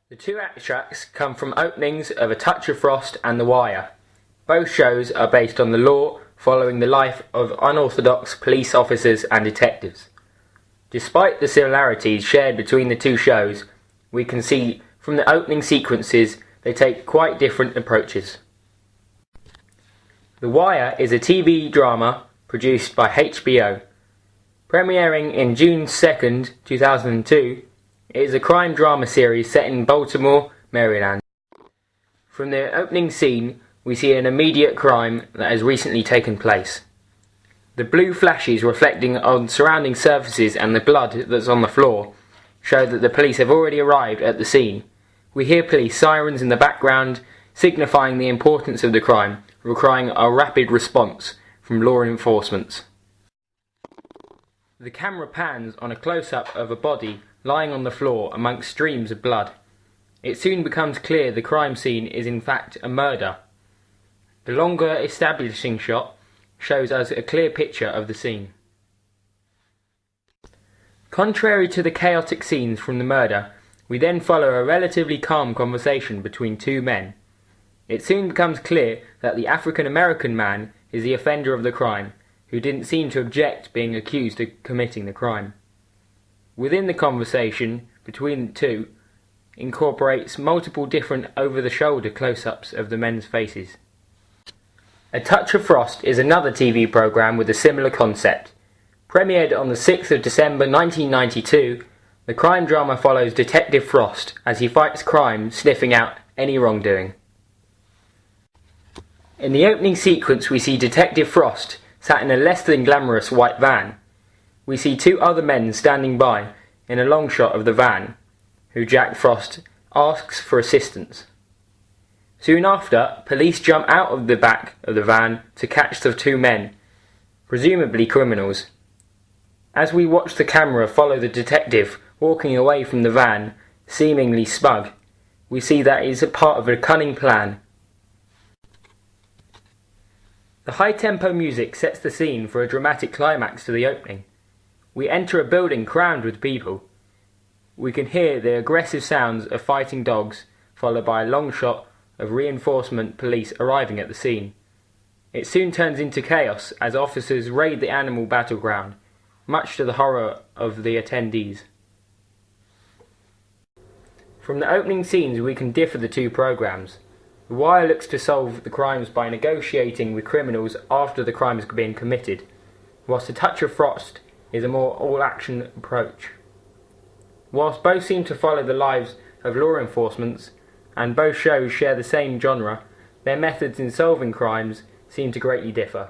The two extracts come from openings of A Touch of Frost and The Wire. Both shows are based on the law, following the life of unorthodox police officers and detectives. Despite the similarities shared between the two shows, we can see from the opening sequences they take quite different approaches. The Wire is a TV drama produced by HBO. Premiering in June 2nd, 2002, it is a crime drama series set in Baltimore, Maryland. From the opening scene, we see an immediate crime that has recently taken place. The blue flashes reflecting on surrounding surfaces and the blood that's on the floor show that the police have already arrived at the scene. We hear police sirens in the background, signifying the importance of the crime, requiring a rapid response from law enforcement. The camera pans on a close-up of a body lying on the floor amongst streams of blood. It soon becomes clear the crime scene is in fact a murder. The longer establishing shot shows us a clear picture of the scene. Contrary to the chaotic scenes from the murder, we then follow a relatively calm conversation between two men. It soon becomes clear that the African-American man is the offender of the crime, who didn't seem to object being accused of committing the crime. Within the conversation between the two incorporates multiple different over-the-shoulder close-ups of the men's faces. A Touch of Frost is another TV programme with a similar concept. Premiered on the 6th of December 1992, the crime drama follows Detective Frost as he fights crime, sniffing out any wrongdoing. In the opening sequence we see Detective Frost sat in a less than glamorous white van. We see two other men standing by in a long shot of the van, who Jack Frost asks for assistance. Soon after, police jump out of the back of the van to catch the two men, presumably criminals. As we watch the camera follow the detective walking away from the van, seemingly smug, we see that it is a part of a cunning plan. The high-tempo music sets the scene for a dramatic climax to the opening. We enter a building crammed with people. We can hear the aggressive sounds of fighting dogs, followed by a long shot of reinforcement police arriving at the scene. It soon turns into chaos as officers raid the animal battleground, much to the horror of the attendees. From the opening scenes we can differ the two programs. The Wire looks to solve the crimes by negotiating with criminals after the crime has been committed, whilst A Touch of Frost is a more all-action approach. Whilst both seem to follow the lives of law enforcement, and both shows share the same genre, their methods in solving crimes seem to greatly differ.